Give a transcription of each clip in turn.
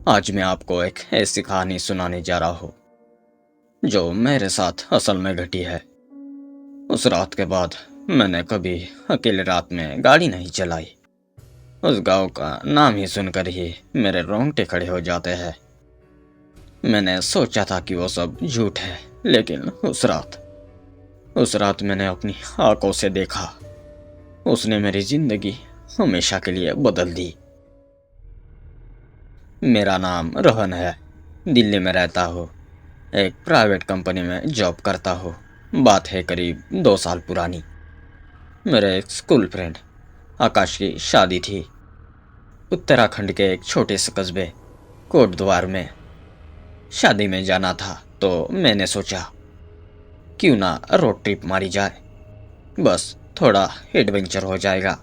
आज मैं आपको एक ऐसी कहानी सुनाने जा रहा हूँ जो मेरे साथ असल में घटी है। उस रात के बाद मैंने कभी अकेले रात में गाड़ी नहीं चलाई। उस गांव का नाम ही सुनकर ही मेरे रोंगटे खड़े हो जाते हैं। मैंने सोचा था कि वो सब झूठ है, लेकिन उस रात मैंने अपनी आंखों से देखा। उसने मेरी जिंदगी हमेशा के लिए बदल दी। मेरा नाम रोहन है। दिल्ली में रहता हूँ। एक प्राइवेट कंपनी में जॉब करता हूँ। बात है करीब 2 साल पुरानी। मेरे एक स्कूल फ्रेंड आकाश की शादी थी। उत्तराखंड के एक छोटे से कस्बे कोटद्वार में शादी में जाना था, तो मैंने सोचा क्यों ना रोड ट्रिप मारी जाए, बस थोड़ा एडवेंचर हो जाएगा।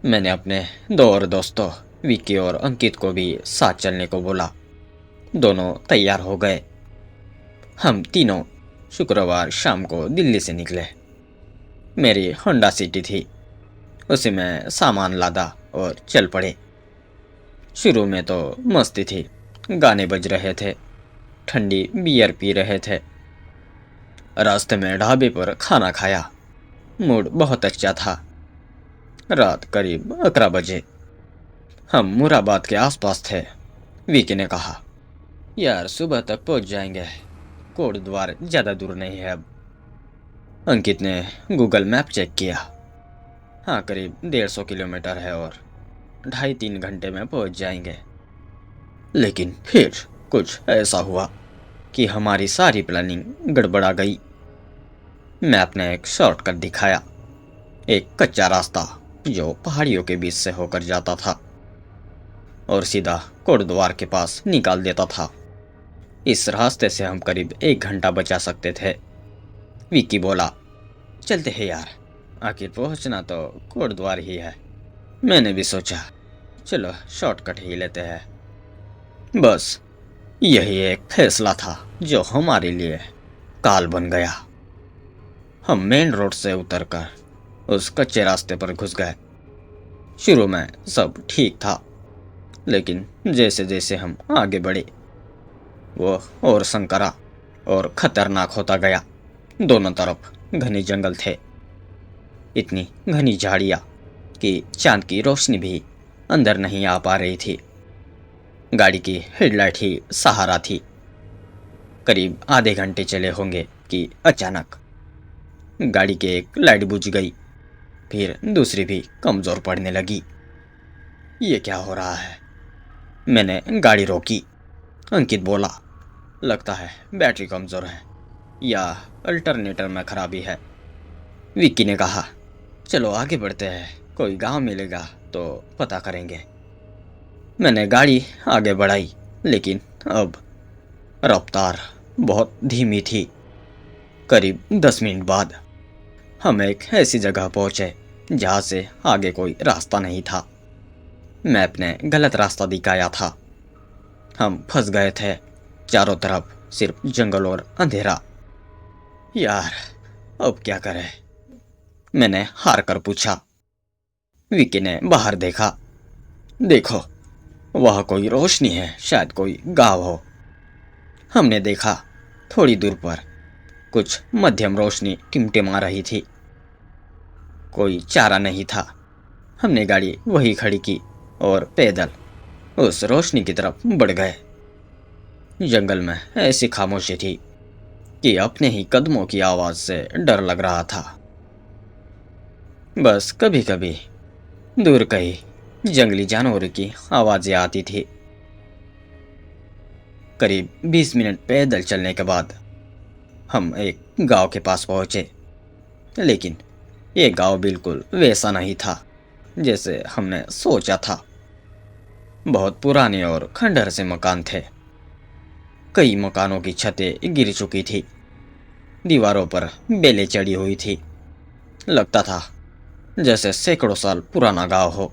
मैंने अपने दो और दोस्तों विक्की और अंकित को भी साथ चलने को बोला। दोनों तैयार हो गए। हम तीनों शुक्रवार शाम को दिल्ली से निकले। मेरी होंडा सिटी थी, उसी में सामान लादा और चल पड़े। शुरू में तो मस्ती थी, गाने बज रहे थे, ठंडी बियर पी रहे थे। रास्ते में ढाबे पर खाना खाया। मूड बहुत अच्छा था। रात करीब 11 बजे हम मुराबाद के आसपास थे। विकी ने कहा, यार सुबह तक पहुंच जाएंगे, कोटद्वार ज्यादा दूर नहीं है अब। अंकित ने गूगल मैप चेक किया। हाँ, करीब 150 किलोमीटर है और 2.5-3 घंटे में पहुंच जाएंगे। लेकिन फिर कुछ ऐसा हुआ कि हमारी सारी प्लानिंग गड़बड़ा गई। मैप ने एक शॉर्टकट दिखाया, एक कच्चा रास्ता जो पहाड़ियों के बीच से होकर जाता था और सीधा कोटद्वार के पास निकाल देता था। इस रास्ते से हम करीब 1 घंटा बचा सकते थे। विक्की बोला, चलते हैं यार, आखिर पहुंचना तो कोटद्वार ही है। मैंने भी सोचा, चलो शॉर्टकट ही लेते हैं। बस यही एक फैसला था जो हमारे लिए काल बन गया। हम मेन रोड से उतरकर उस कच्चे रास्ते पर घुस गए। शुरू में सब ठीक था, लेकिन जैसे जैसे हम आगे बढ़े वो और संकरा और खतरनाक होता गया। दोनों तरफ घने जंगल थे, इतनी घनी झाड़ियां कि चांद की रोशनी भी अंदर नहीं आ पा रही थी। गाड़ी की हेडलाइट ही सहारा थी। करीब आधे घंटे चले होंगे कि अचानक गाड़ी की एक लाइट बुझ गई, फिर दूसरी भी कमजोर पड़ने लगी। ये क्या हो रहा है? मैंने गाड़ी रोकी। अंकित बोला, लगता है बैटरी कमजोर है या अल्टरनेटर में खराबी है। विक्की ने कहा, चलो आगे बढ़ते हैं, कोई गांव मिलेगा तो पता करेंगे। मैंने गाड़ी आगे बढ़ाई, लेकिन अब रफ्तार बहुत धीमी थी। करीब 10 मिनट बाद हम एक ऐसी जगह पहुंचे जहां से आगे कोई रास्ता नहीं था। मैप ने गलत रास्ता दिखाया था। हम फंस गए थे। चारों तरफ सिर्फ जंगल और अंधेरा। यार, अब क्या करें? मैंने हार कर पूछा। विकी ने बाहर देखा। देखो, वह कोई रोशनी है, शायद कोई गांव हो। हमने देखा, थोड़ी दूर पर कुछ मध्यम रोशनी टिमटिमा रही थी। कोई चारा नहीं था। हमने गाड़ी वही खड़ी की और पैदल उस रोशनी की तरफ बढ़ गए। जंगल में ऐसी खामोशी थी कि अपने ही कदमों की आवाज से डर लग रहा था। बस कभी कभी दूर कहीं जंगली जानवरों की आवाजें आती थी। करीब 20 मिनट पैदल चलने के बाद हम एक गांव के पास पहुंचे, लेकिन ये गांव बिल्कुल वैसा नहीं था जैसे हमने सोचा था। बहुत पुराने और खंडहर से मकान थे। कई मकानों की छतें गिर चुकी थी, दीवारों पर बेलें चढ़ी हुई थी। लगता था जैसे सैकड़ों साल पुराना गांव हो।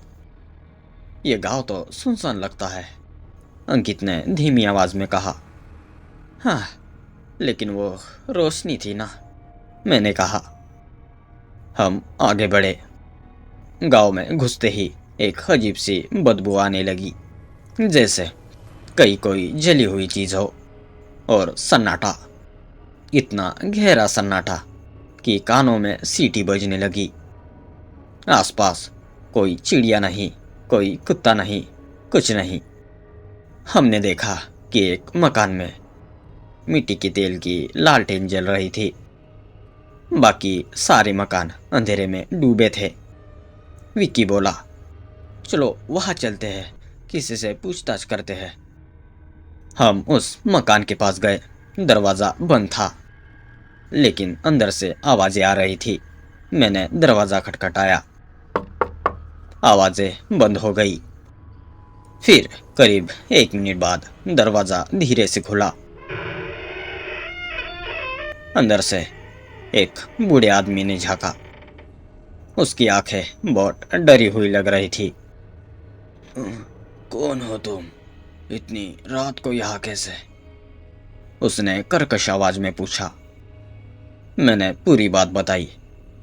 ये गांव तो सुनसान लगता है, अंकित ने धीमी आवाज में कहा। हाँ, लेकिन वो रोशनी थी ना, मैंने कहा। हम आगे बढ़े। गांव में घुसते ही एक अजीब सी बदबू आने लगी, जैसे कहीं कोई जली हुई चीज हो। और सन्नाटा, इतना गहरा सन्नाटा कि कानों में सीटी बजने लगी। आसपास कोई चिड़िया नहीं, कोई कुत्ता नहीं, कुछ नहीं। हमने देखा कि एक मकान में मिट्टी के तेल की लालटेन जल रही थी। बाकी सारे मकान अंधेरे में डूबे थे। विक्की बोला, चलो वहां चलते हैं, किसी से पूछताछ करते हैं। हम उस मकान के पास गए। दरवाजा बंद था, लेकिन अंदर से आवाजें आ रही थी। मैंने दरवाजा खटखटाया। आवाजें बंद हो गई। फिर करीब 1 मिनट बाद दरवाजा धीरे से खुला। अंदर से एक बूढ़े आदमी ने झांका। उसकी आंखें बहुत डरी हुई लग रही थी। कौन हो तुम? इतनी रात को यहाँ कैसे? उसने कर्कश आवाज में पूछा। मैंने पूरी बात बताई,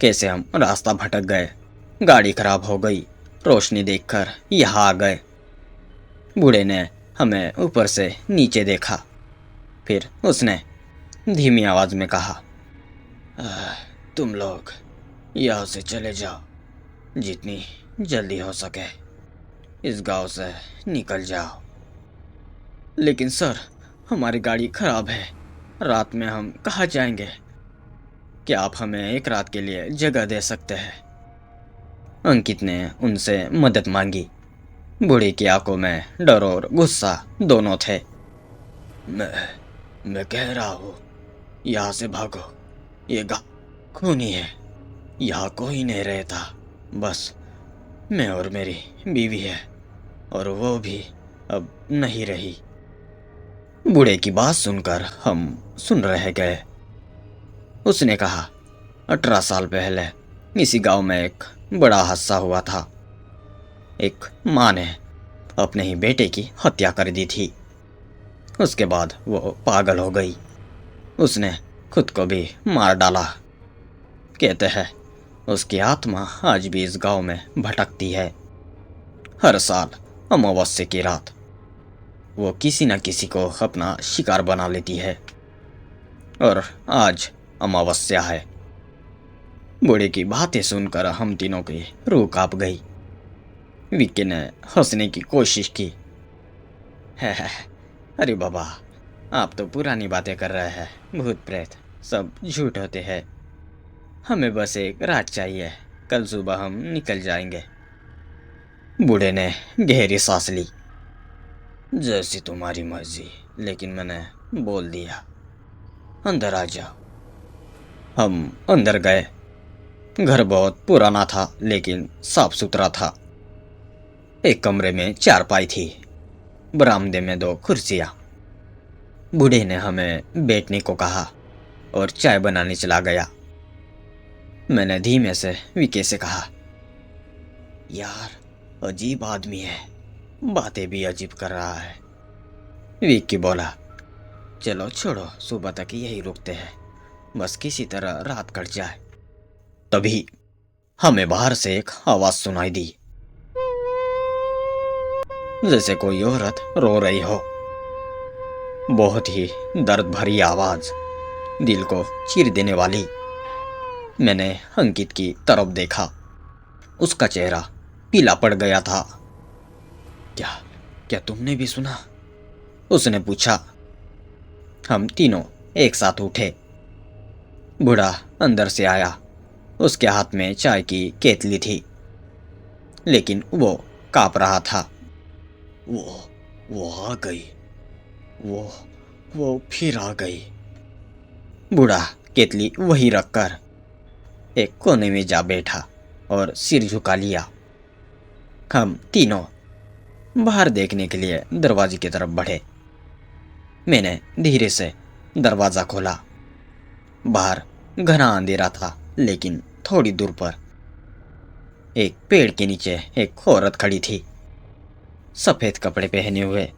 कैसे हम रास्ता भटक गए, गाड़ी खराब हो गई, रोशनी देखकर यहाँ आ गए। बूढ़े ने हमें ऊपर से नीचे देखा। फिर उसने धीमी आवाज में कहा, तुम लोग यहाँ से चले जाओ, जितनी जल्दी हो सके इस गांव से निकल जाओ। लेकिन सर, हमारी गाड़ी खराब है, रात में हम कहाँ जाएंगे? क्या आप हमें एक रात के लिए जगह दे सकते हैं? अंकित ने उनसे मदद मांगी। बूढ़े की आंखों में डर और गुस्सा दोनों थे। मैं कह रहा हूँ, यहाँ से भागो, ये गाँव खूनी है, यहाँ कोई नहीं रहता, बस मैं और मेरी बीवी है, और वो भी अब नहीं रही। बूढ़े की बात सुनकर हम सुन रह गए। उसने कहा, 18 साल पहले इसी गांव में एक बड़ा हादसा हुआ था। एक माँ ने अपने ही बेटे की हत्या कर दी थी। उसके बाद वो पागल हो गई। उसने खुद को भी मार डाला। कहते हैं उसकी आत्मा आज भी इस गांव में भटकती है। हर साल अमावस्या की रात वो किसी न किसी को अपना शिकार बना लेती है। और आज अमावस्या है। बूढ़े की बातें सुनकर हम तीनों की रूह कांप गई। विक्की ने हंसने की कोशिश की। अरे बाबा, आप तो पुरानी बातें कर रहे हैं, भूत प्रेत सब झूठ होते हैं। हमें बस एक रात चाहिए, कल सुबह हम निकल जाएंगे। बूढ़े ने गहरी सांस ली। जैसी तुम्हारी मर्जी, लेकिन मैंने बोल दिया, अंदर आ जाओ। हम अंदर गए। घर बहुत पुराना था, लेकिन साफ सुथरा था। एक कमरे में चारपाई थी, बरामदे में 2 कुर्सियां। बूढ़े ने हमें बैठने को कहा और चाय बनाने चला गया। मैंने धीमे से विके से कहा, यार अजीब आदमी है, बातें भी अजीब कर रहा है। विक्की बोला, चलो छोड़ो, सुबह तक यही रुकते हैं, बस किसी तरह रात कट जाए। तभी हमें बाहर से एक आवाज सुनाई दी, जैसे कोई औरत रो रही हो। बहुत ही दर्द भरी आवाज, दिल को चीर देने वाली। मैंने अंकित की तरफ देखा। उसका चेहरा पीला पड़ गया था। क्या क्या तुमने भी सुना? उसने पूछा। हम तीनों एक साथ उठे। बूढ़ा अंदर से आया। उसके हाथ में चाय की केतली थी, लेकिन वो कांप रहा था। वो आ गई, वो फिर आ गई। बूढ़ा केतली वही रखकर एक कोने में जा बैठा और सिर झुका लिया। हम तीनों बाहर देखने के लिए दरवाजे की तरफ बढ़े। मैंने धीरे से दरवाजा खोला। बाहर घना अंधेरा था, लेकिन थोड़ी दूर पर एक पेड़ के नीचे एक औरत खड़ी थी। सफेद कपड़े पहने हुए,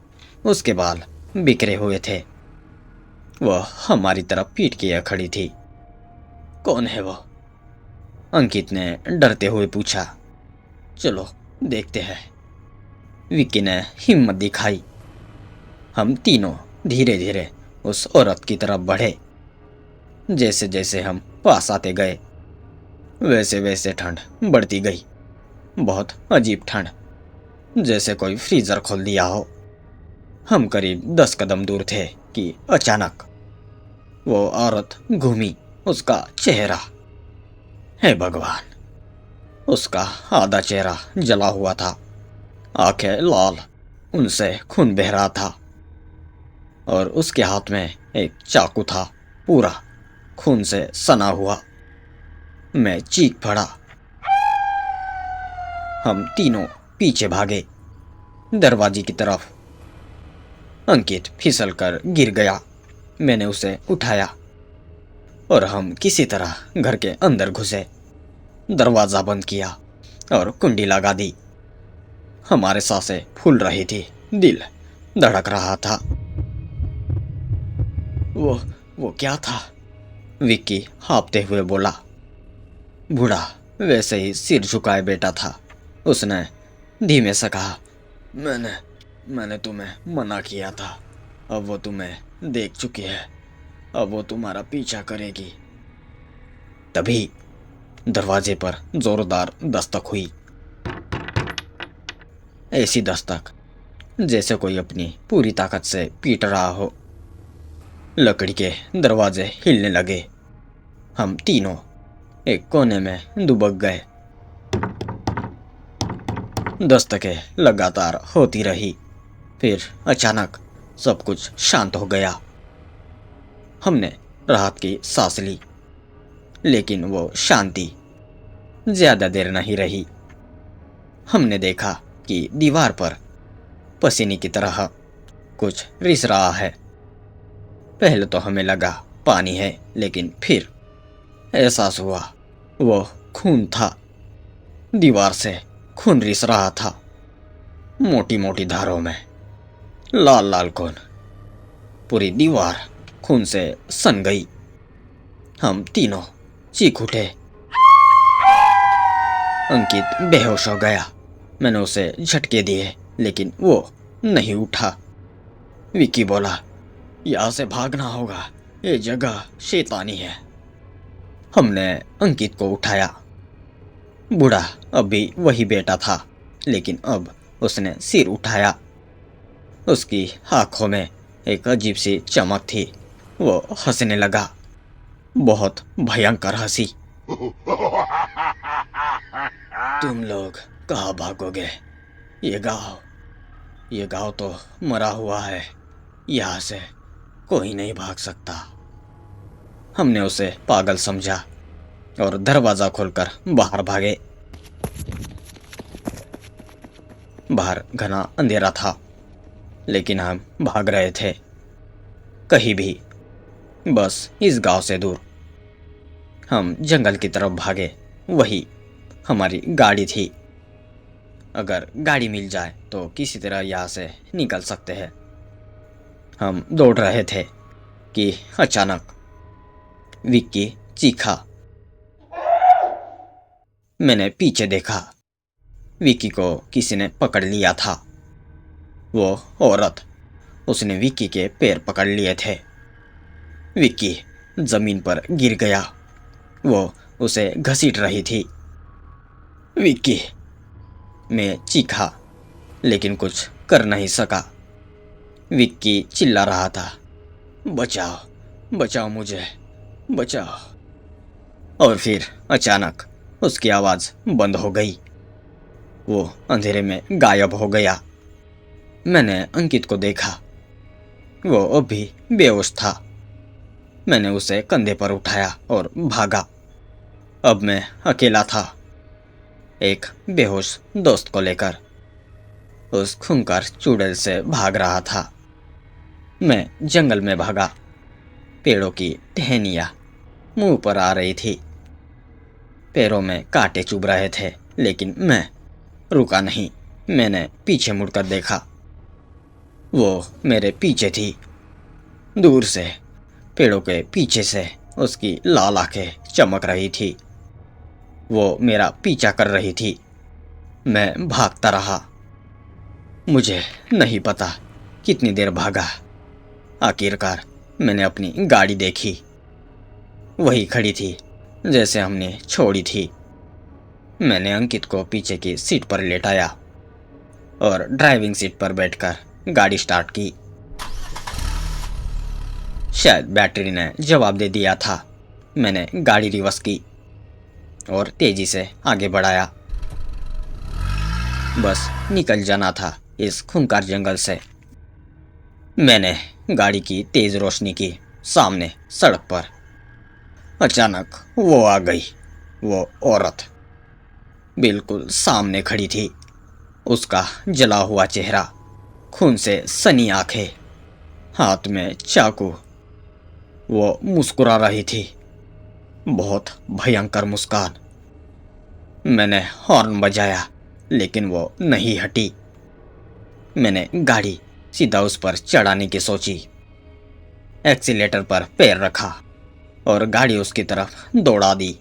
उसके बाल बिखरे हुए थे। वह हमारी तरफ पीट किए खड़ी थी। कौन है वो? अंकित ने डरते हुए पूछा। चलो देखते हैं, विक्की ने हिम्मत दिखाई। हम तीनों धीरे धीरे उस औरत की तरफ बढ़े। जैसे जैसे हम पास आते गए, वैसे वैसे ठंड बढ़ती गई। बहुत अजीब ठंड, जैसे कोई फ्रीजर खोल दिया हो। हम करीब 10 कदम दूर थे कि अचानक वो औरत घूमी। उसका चेहरा, हे भगवान, उसका आधा चेहरा जला हुआ था, आंखें लाल, उनसे खून बह रहा था, और उसके हाथ में एक चाकू था, पूरा खून से सना हुआ। मैं चीख पड़ा। हम तीनों पीछे भागे दरवाजे की तरफ। अंकित फिसल कर गिर गया। मैंने उसे उठाया और हम किसी तरह घर के अंदर घुसे, दरवाजा बंद किया और कुंडी लगा दी। हमारे सांसें फूल रही थी, दिल धड़क रहा था। वो वो क्या था? विक्की हाँफते हुए बोला। बूढ़ा वैसे ही सिर झुकाए बैठा था। उसने धीमे से कहा, मैंने मैंने तुम्हें मना किया था। अब वो तुम्हें देख चुकी है। अब वो तुम्हारा पीछा करेगी। तभी दरवाजे पर जोरदार दस्तक हुई। ऐसी दस्तक जैसे कोई अपनी पूरी ताकत से पीट रहा हो। लकड़ी के दरवाजे हिलने लगे। हम तीनों एक कोने में दुबक गए। दस्तकें लगातार होती रही। फिर अचानक सब कुछ शांत हो गया। हमने राहत की सांस ली, लेकिन वो शांति ज्यादा देर नहीं रही। हमने देखा कि दीवार पर पसीने की तरह कुछ रिस रहा है। पहले तो हमें लगा पानी है, लेकिन फिर एहसास हुआ वो खून था। दीवार से खून रिस रहा था, मोटी मोटी धारों में, लाल लाल खून। पूरी दीवार खून से सन गई। हम तीनों चीख उठे। अंकित बेहोश हो गया। मैंने उसे झटके दिए, लेकिन वो नहीं उठा। विक्की बोला, यहाँ से भागना होगा, ये जगह शैतानी है। हमने अंकित को उठाया। बूढ़ा अब भी वही बैठा था, लेकिन अब उसने सिर उठाया। उसकी आंखों में एक अजीब सी चमक थी। वो हंसने लगा, बहुत भयंकर हंसी। तुम लोग कहाँ भागोगे? ये गांव तो मरा हुआ है। यहाँ से कोई नहीं भाग सकता। हमने उसे पागल समझा और दरवाजा खोलकर बाहर भागे। बाहर घना अंधेरा था, लेकिन हम भाग रहे थे कहीं भी, बस इस गांव से दूर। हम जंगल की तरफ भागे। वही हमारी गाड़ी थी। अगर गाड़ी मिल जाए तो किसी तरह यहाँ से निकल सकते हैं। हम दौड़ रहे थे कि अचानक विक्की चीखा। मैंने पीछे देखा। विक्की को किसी ने पकड़ लिया था। वो औरत, उसने विक्की के पैर पकड़ लिए थे। विक्की जमीन पर गिर गया। वो उसे घसीट रही थी। विक्की, मैं चीखा, लेकिन कुछ कर नहीं सका। विक्की चिल्ला रहा था, बचाओ बचाओ मुझे, बचाओ। और फिर अचानक उसकी आवाज बंद हो गई। वो अंधेरे में गायब हो गया। मैंने अंकित को देखा। वो अभी बेहोश था। मैंने उसे कंधे पर उठाया और भागा। अब मैं अकेला था, एक बेहोश दोस्त को लेकर। उस खूंखार चुड़ैल से भाग रहा था। मैं जंगल में भागा। पेड़ों की टहनियां मुंह पर आ रही थी। पैरों में कांटे चुभ रहे थे, लेकिन मैं रुका नहीं। मैंने पीछे मुड़कर देखा। वो मेरे पीछे थी। दूर से पेड़ों के पीछे से उसकी लाल आंखें चमक रही थी। वो मेरा पीछा कर रही थी। मैं भागता रहा। मुझे नहीं पता कितनी देर भागा। आखिरकार मैंने अपनी गाड़ी देखी। वही खड़ी थी जैसे हमने छोड़ी थी। मैंने अंकित को पीछे की सीट पर लेटाया और ड्राइविंग सीट पर बैठकर गाड़ी स्टार्ट की। शायद बैटरी ने जवाब दे दिया था। मैंने गाड़ी रिवर्स की और तेजी से आगे बढ़ाया। बस निकल जाना था इस खूंखार जंगल से। मैंने गाड़ी की तेज रोशनी की। सामने सड़क पर अचानक वो आ गई। वो औरत बिल्कुल सामने खड़ी थी। उसका जला हुआ चेहरा, खून से सनी आंखें, हाथ में चाकू। वो मुस्कुरा रही थी, बहुत भयंकर मुस्कान। मैंने हॉर्न बजाया लेकिन वो नहीं हटी। मैंने गाड़ी सीधा उस पर चढ़ाने की सोची। एक्सीलेटर पर पैर रखा और गाड़ी उसकी तरफ दौड़ा दी।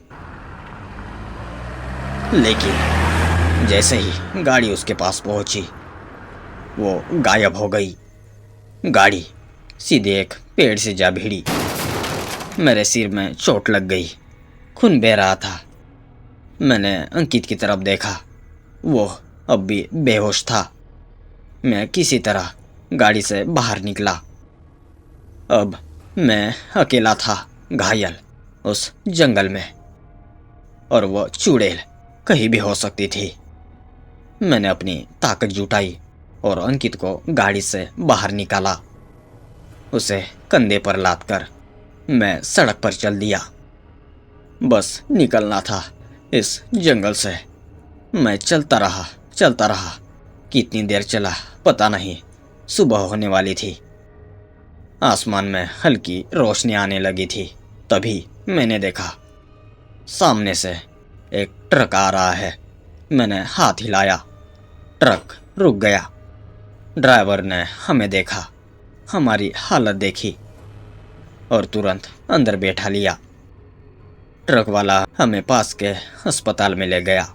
लेकिन जैसे ही गाड़ी उसके पास पहुंची, वो गायब हो गई। गाड़ी सीधे एक पेड़ से जा भिड़ी। मेरे सिर में चोट लग गई, खून बह रहा था। मैंने अंकित की तरफ देखा, वो अब भी बेहोश था। मैं किसी तरह गाड़ी से बाहर निकला। अब मैं अकेला था, घायल उस जंगल में, और वो चुड़ैल कहीं भी हो सकती थी। मैंने अपनी ताकत जुटाई और अंकित को गाड़ी से बाहर निकाला। उसे कंधे पर लादकर मैं सड़क पर चल दिया। बस निकलना था इस जंगल से। मैं चलता रहा। कितनी देर चला पता नहीं। सुबह होने वाली थी। आसमान में हल्की रोशनी आने लगी थी। तभी मैंने देखा सामने से एक ट्रक आ रहा है। मैंने हाथ हिलाया, ट्रक रुक गया। ड्राइवर ने हमें देखा, हमारी हालत देखी और तुरंत अंदर बैठा लिया। ट्रक वाला हमें पास के अस्पताल में ले गया।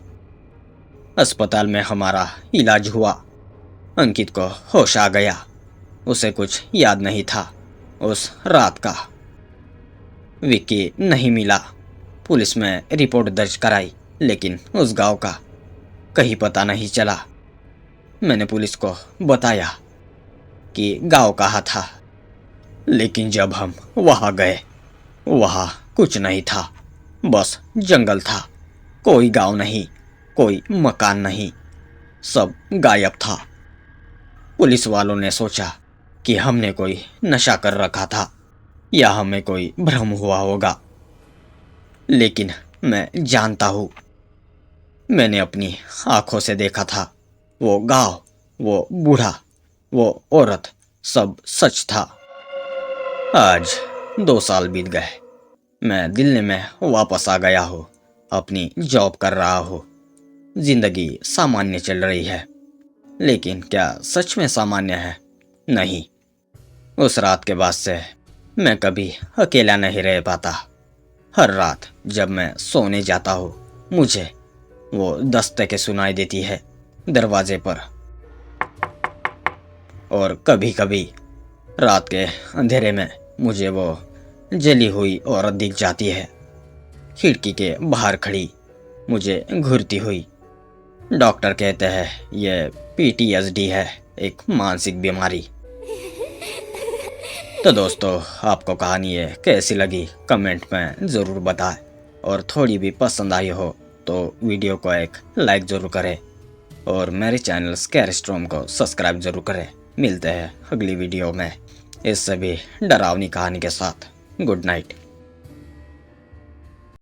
अस्पताल में हमारा इलाज हुआ। अंकित को होश आ गया। उसे कुछ याद नहीं था उस रात का। विक्की नहीं मिला। पुलिस में रिपोर्ट दर्ज कराई लेकिन उस गांव का कहीं पता नहीं चला। मैंने पुलिस को बताया कि गांव कहाँ था, लेकिन जब हम वहां गए, वहां कुछ नहीं था। बस जंगल था, कोई गांव नहीं, कोई मकान नहीं, सब गायब था। पुलिस वालों ने सोचा कि हमने कोई नशा कर रखा था या हमें कोई भ्रम हुआ होगा, लेकिन मैं जानता हूँ, मैंने अपनी आंखों से देखा था। वो गांव, वो बूढ़ा, वो औरत, सब सच था। आज 2 साल बीत गए। मैं दिल्ली में वापस आ गया हूँ, अपनी जॉब कर रहा हूँ। जिंदगी सामान्य चल रही है, लेकिन क्या सच में सामान्य है? नहीं। उस रात के बाद से मैं कभी अकेला नहीं रह पाता। हर रात जब मैं सोने जाता हूँ, मुझे वो दस्तकें सुनाई देती है दरवाजे पर। और कभी कभी रात के अंधेरे में मुझे वो जली हुई औरत दिख जाती है, खिड़की के बाहर खड़ी, मुझे घूरती हुई। डॉक्टर कहते हैं ये PTSD है, एक मानसिक बीमारी। तो दोस्तों, आपको कहानी ये कैसी लगी कमेंट में ज़रूर बताएं, और थोड़ी भी पसंद आई हो तो वीडियो को एक लाइक ज़रूर करें और मेरे चैनल स्कैरस्टॉर्म को सब्सक्राइब ज़रूर करें। मिलते हैं अगली वीडियो में इस सभी डरावनी कहानी के साथ। Good night.